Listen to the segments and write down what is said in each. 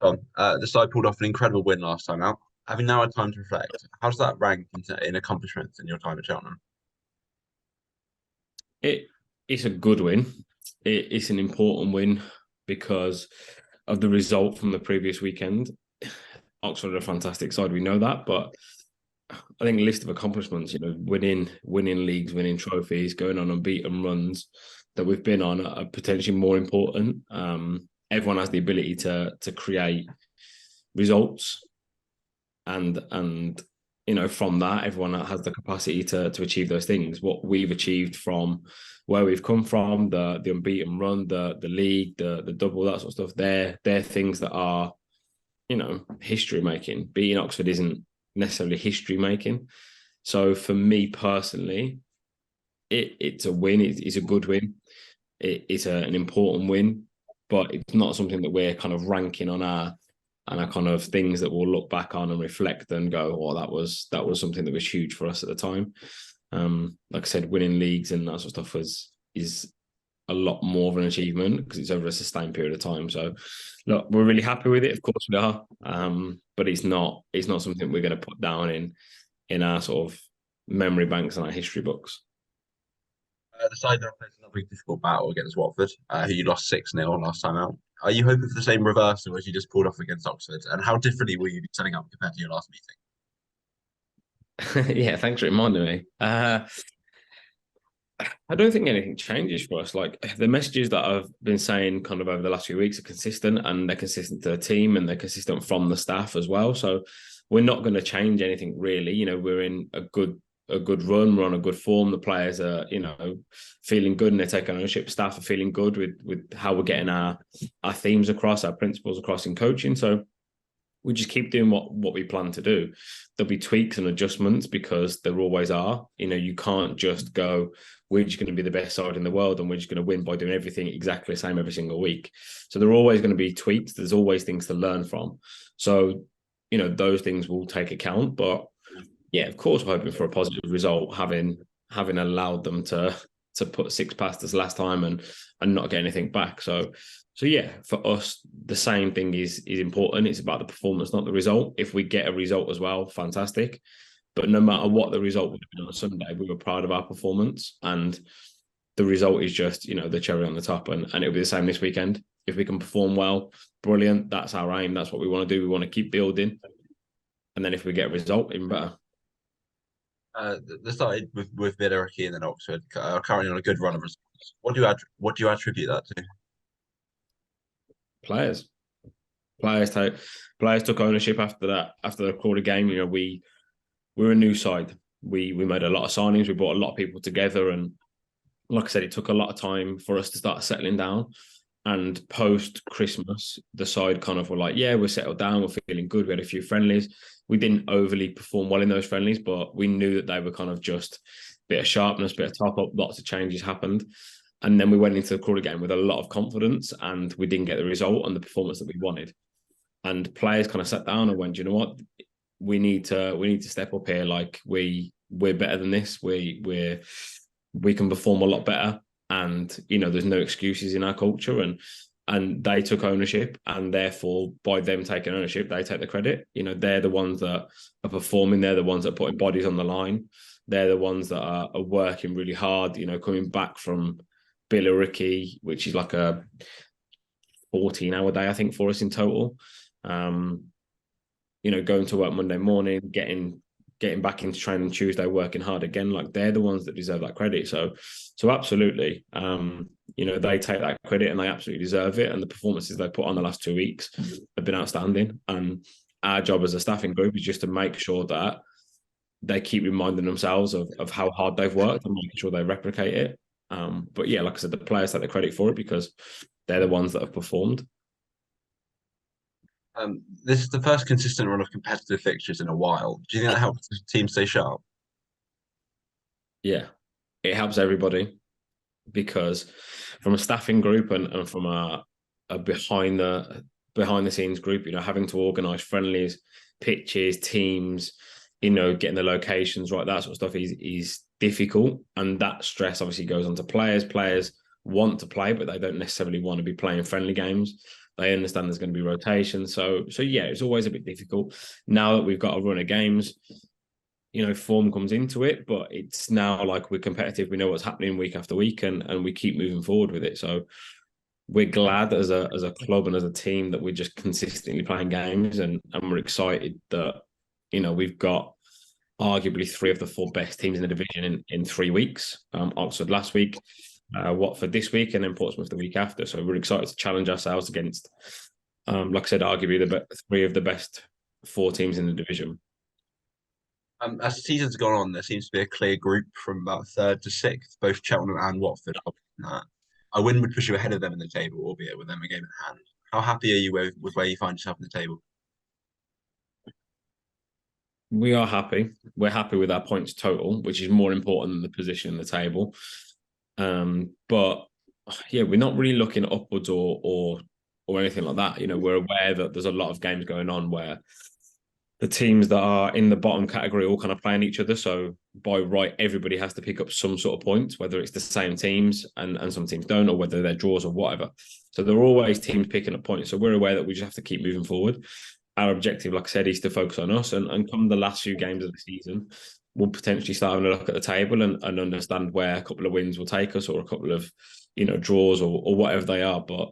The side pulled off an incredible win last time out. Having now had time to reflect, how does that rank in accomplishments in your time at Cheltenham? It it's a good win. It's an important win because of the result from the previous weekend. Oxford are a fantastic side, we know that, but I think a list of accomplishments, winning leagues, winning trophies, going on unbeaten runs that we've been on are potentially more important. Everyone has the ability to create results, and from that, everyone has the capacity to achieve those things. What we've achieved from where we've come from, the unbeaten run, the league, the double, that sort of stuff, they're things that are, history making. Beating Oxford isn't necessarily history making. So for me personally, it's a win. It's a good win. It's an important win, but it's not something that we're kind of ranking on our kind of things that we'll look back on and reflect and go, "Oh, that was something that was huge for us at the time." Like I said, winning leagues and that sort of stuff is a lot more of an achievement because it's over a sustained period of time. So, look, we're really happy with it. Of course, we are. But it's not something we're going to put down in our sort of memory banks and our history books. The side now plays another difficult battle against Watford, who you lost 6-0 last time out. Are you hoping for the same reversal as you just pulled off against Oxford? And how differently will you be setting up compared to your last meeting? Yeah, thanks for reminding me. I don't think anything changes for us. Like the messages that I've been saying kind of over the last few weeks are consistent, and they're consistent to the team, and they're consistent from the staff as well. So we're not going to change anything really. We're in a good run. We're on a good form. The players are, feeling good and they're taking ownership. Staff are feeling good with how we're getting our themes across, our principles across in coaching. So we just keep doing what we plan to do. There'll be tweaks and adjustments because there always are. You can't just go, we're just going to be the best side in the world and we're just going to win by doing everything exactly the same every single week. So there are always going to be tweaks. There's always things to learn from. So, those things will take account. But yeah, of course, we're hoping for a positive result, having allowed them to put six past us last time and not get anything back. So yeah, for us, the same thing is important. It's about the performance, not the result. If we get a result as well, fantastic. But no matter what the result would have been on Sunday, we were proud of our performance. And the result is just, the cherry on the top. And it'll be the same this weekend. If we can perform well, brilliant. That's our aim. That's what we want to do. We want to keep building. And then if we get a result, even better. They started with Vidaraki and then Oxford, currently on a good run of results. What do you attribute that to? Players. Players took ownership after that, after the quarter game. We're a new side. We made a lot of signings. We brought a lot of people together, and like I said, it took a lot of time for us to start settling down. And post Christmas, the side kind of were like, yeah, we're settled down, we're feeling good. We had a few friendlies. We didn't overly perform well in those friendlies, but we knew that they were kind of just a bit of sharpness, bit of top up, lots of changes happened. And then we went into the quarter game with a lot of confidence, and we didn't get the result and the performance that we wanted. And players kind of sat down and went, you know what, we need to step up here. Like we're better than this. We can perform a lot better. And there's no excuses in our culture. And they took ownership, and therefore by them taking ownership, they take the credit. They're the ones that are performing. They're the ones that are putting bodies on the line. They're the ones that are working really hard. Coming back from Billericay, which is like a 14-hour day, I think, for us in total. Going to work Monday morning, getting back into training Tuesday, working hard again. Like they're the ones that deserve that credit. So absolutely, they take that credit and they absolutely deserve it. And the performances they put on the last 2 weeks have been outstanding. And our job as a staffing group is just to make sure that they keep reminding themselves of how hard they've worked and making sure they replicate it. But yeah, like I said, the players take the credit for it because they're the ones that have performed. This is the first consistent run of competitive fixtures in a while. Do you think that helps the team stay sharp? Yeah, it helps everybody because from a staffing group and from a behind the scenes group, having to organise friendlies, pitches, teams, getting the locations right, that sort of stuff is difficult. And that stress obviously goes on to players. Players want to play, but they don't necessarily want to be playing friendly games. They understand there's going to be rotation. So yeah, it's always a bit difficult. Now that we've got a run of games, form comes into it, but it's now like we're competitive. We know what's happening week after week, and we keep moving forward with it. So we're glad as a club and as a team that we're just consistently playing games, and we're excited that we've got arguably three of the four best teams in the division in 3 weeks. Oxford last week, Watford this week, and then Portsmouth the week after. So we're excited to challenge ourselves against, like I said, arguably three of the best four teams in the division. As the season's gone on, there seems to be a clear group from about third to sixth. Both Cheltenham and Watford are in that. A win would push you ahead of them in the table, albeit with them a game at hand. How happy are you with where you find yourself in the table? We are happy. We're happy with our points total, which is more important than the position in the table. But yeah, we're not really looking upwards or anything like that. We're aware that there's a lot of games going on where the teams that are in the bottom category all kind of playing each other. So by right, everybody has to pick up some sort of points, whether it's the same teams and some teams don't, or whether they're draws or whatever. So there are always teams picking up points. So we're aware that we just have to keep moving forward. Our objective, like I said, is to focus on us, and come the last few games of the season, we'll potentially start having a look at the table and understand where a couple of wins will take us, or a couple of draws or whatever they are. But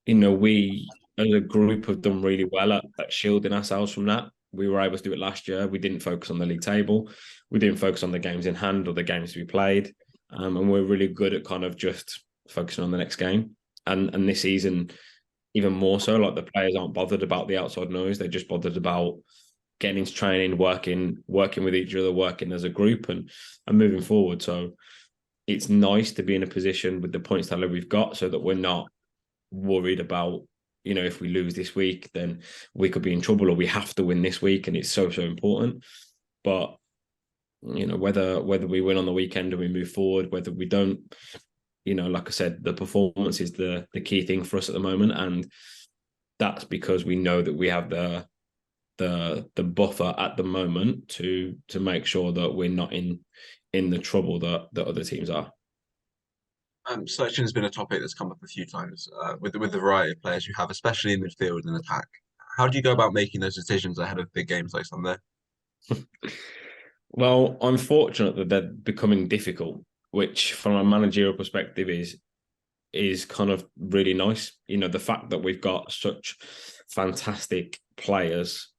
we as a group have done really well at shielding ourselves from that. We were able to do it last year. We didn't focus on the league table. We didn't focus on the games in hand or the games we played. And we're really good at kind of just focusing on the next game. And this season, even more so, like the players aren't bothered about the outside noise. They're just bothered about getting into training, working with each other, working as a group and moving forward. So it's nice to be in a position with the points tally we've got, so that we're not worried about, if we lose this week, then we could be in trouble, or we have to win this week. And it's so important. But, whether we win on the weekend and we move forward, whether we don't, like I said, the performance is the key thing for us at the moment. And that's because we know that we have the buffer at the moment to make sure that we're not in the trouble that other teams are. Selection has been a topic that's come up a few times with the variety of players you have, especially in midfield and attack. How do you go about making those decisions ahead of big games like Sunday? Well, I'm fortunate that they're becoming difficult, which from a managerial perspective is kind of really nice. The fact that we've got such fantastic players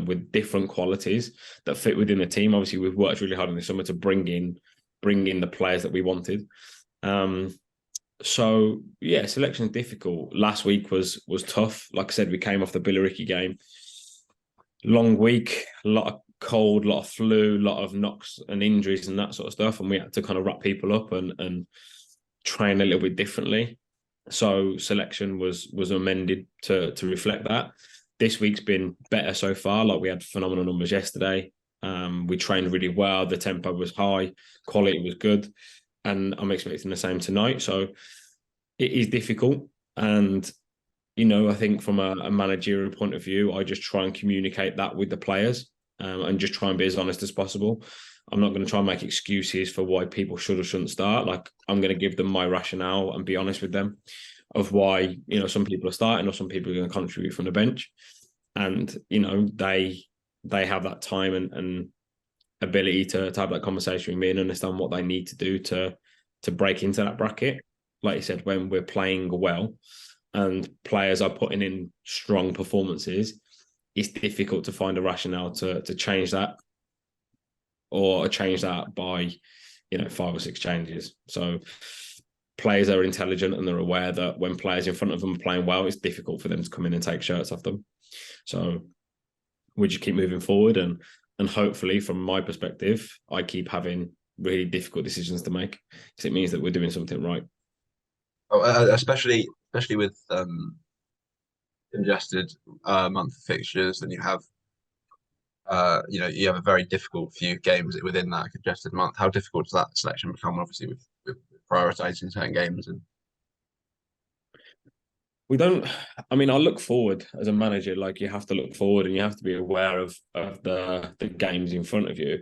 with different qualities that fit within the team. Obviously, we've worked really hard in the summer to bring in the players that we wanted. So yeah, selection is difficult. Last week was tough. Like I said, we came off the Billericay game. Long week, a lot of cold, a lot of flu, a lot of knocks and injuries and that sort of stuff. And we had to kind of wrap people up and train a little bit differently. So selection was amended to reflect that. This week's been better so far. Like, we had phenomenal numbers yesterday. We trained really well. The tempo was high, quality was good, and I'm expecting the same tonight. So it is difficult. And, I think from a managerial point of view, I just try and communicate that with the players and just try and be as honest as possible. I'm not going to try and make excuses for why people should or shouldn't start. Like, I'm going to give them my rationale and be honest with them of why, some people are starting or some people are going to contribute from the bench. And, they have that time and ability to have that conversation with me and understand what they need to do to break into that bracket. Like you said, when we're playing well and players are putting in strong performances, it's difficult to find a rationale to change that, or change that by 5 or 6 changes. So players are intelligent and they're aware that when players in front of them are playing well, it's difficult for them to come in and take shirts off them. So we just keep moving forward, and hopefully, from my perspective, I keep having really difficult decisions to make, because it means that we're doing something right. Oh, especially with congested month of fixtures, and you have you have a very difficult few games within that congested month. How difficult does that selection become? Obviously, with prioritizing certain games and. We don't. I mean, I look forward as a manager. Like, you have to look forward, and you have to be aware of the games in front of you.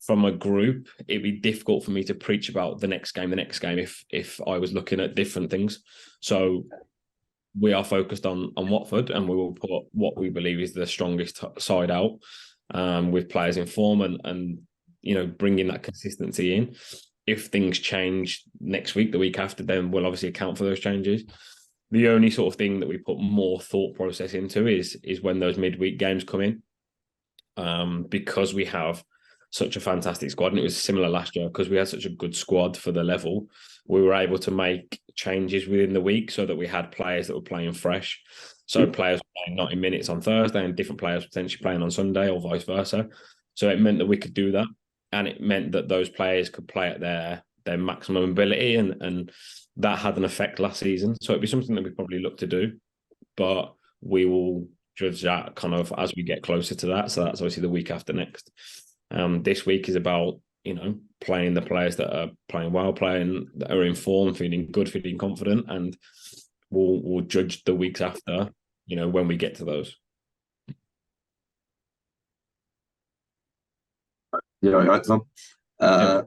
From a group, it'd be difficult for me to preach about the next game if I was looking at different things. So we are focused on Watford, and we will put what we believe is the strongest side out, with players in form and bringing that consistency in. If things change next week, the week after, then we'll obviously account for those changes. The only sort of thing that we put more thought process into is when those midweek games come in, because we have such a fantastic squad, and it was similar last year because we had such a good squad for the level. We were able to make changes within the week so that we had players that were playing fresh. So players were playing 90 minutes on Thursday and different players potentially playing on Sunday or vice versa. So it meant that we could do that, and it meant that those players could play at their maximum ability, and that had an effect last season. So it'd be something that we probably look to do, but we will judge that kind of as we get closer to that. So that's obviously the week after next. This week is about playing the players that are playing well, playing that are in form, feeling good, feeling confident, and we'll judge the weeks after, when we get to those. Yeah, right, Tom. Yeah.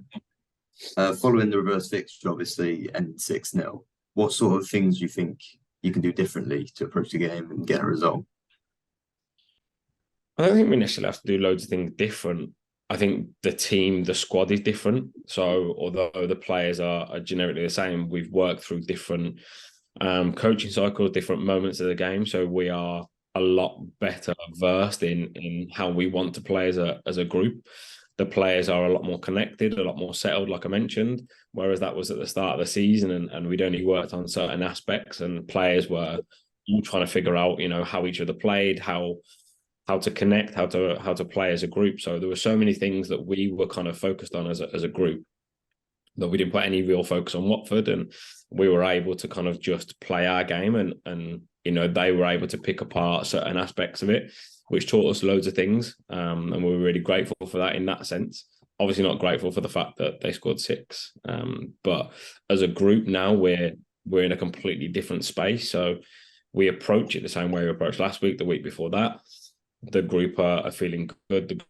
Following the reverse fixture, obviously, and 6-0, what sort of things do you think you can do differently to approach the game and get a result? I don't think we necessarily have to do loads of things different. I think the squad is different. So although the players are generically the same, we've worked through different coaching cycles, different moments of the game. So we are a lot better versed in how we want to play as a group. The players are a lot more connected, a lot more settled, like I mentioned, whereas that was at the start of the season, and we'd only worked on certain aspects, and players were all trying to figure out, how each other played, how to connect, how to play as a group. So there were so many things that we were kind of focused on as a group that we didn't put any real focus on Watford, and we were able to kind of just play our game, and they were able to pick apart certain aspects of it, which taught us loads of things, and we were really grateful for that in that sense. Obviously not grateful for the fact that they scored 6, but as a group now we're in a completely different space, so we approach it the same way we approached last week, the week before that. The group are feeling good.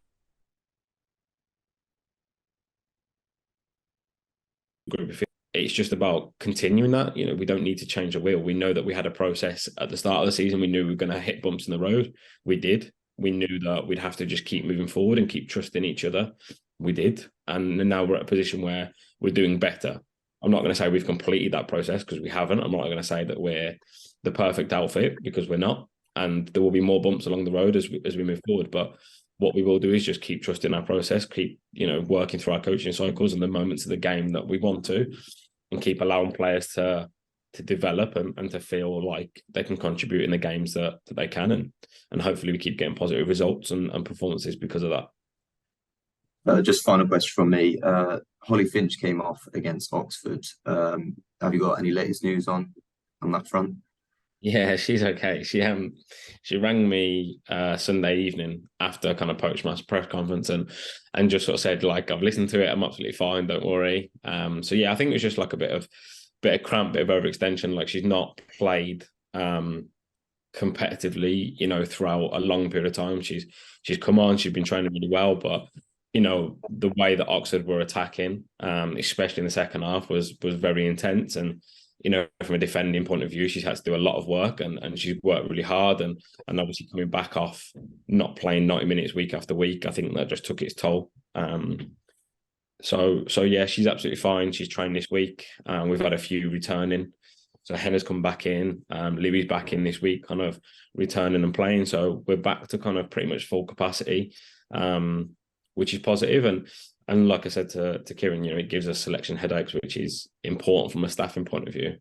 It's just about continuing that. We don't need to change the wheel. We know that we had a process at the start of the season. We knew we were going to hit bumps in the road. We did. We knew that we'd have to just keep moving forward and keep trusting each other. We did. And now we're at a position where we're doing better. I'm not going to say we've completed that process because we haven't. I'm not going to say that we're the perfect outfit because we're not. And there will be more bumps along the road as we move forward. But what we will do is just keep trusting our process, keep working through our coaching cycles and the moments of the game that we want to, and keep allowing players to develop and to feel like they can contribute in the games that they can, and hopefully we keep getting positive results and performances because of that. Just final question from me. Holly Finch came off against Oxford. Have you got any latest news on that front? Yeah, she's okay. She rang me Sunday evening after kind of post-match press conference and just sort of said, like, I've listened to it, I'm absolutely fine, don't worry. So yeah, I think it was just like a bit of cramp, bit of overextension. Like, she's not played competitively, throughout a long period of time. She's come on, she's been training really well, but the way that Oxford were attacking, especially in the second half, was very intense. And from a defending point of view, she's had to do a lot of work, and she's worked really hard, and obviously coming back off not playing 90 minutes week after week, I think that just took its toll. So yeah, she's absolutely fine. She's trained this week. We've had a few returning. So Henna's come back in. Louis back in this week, kind of returning and playing. So we're back to kind of pretty much full capacity, which is positive. And like I said to Kieran, it gives us selection headaches, which is important from a staffing point of view.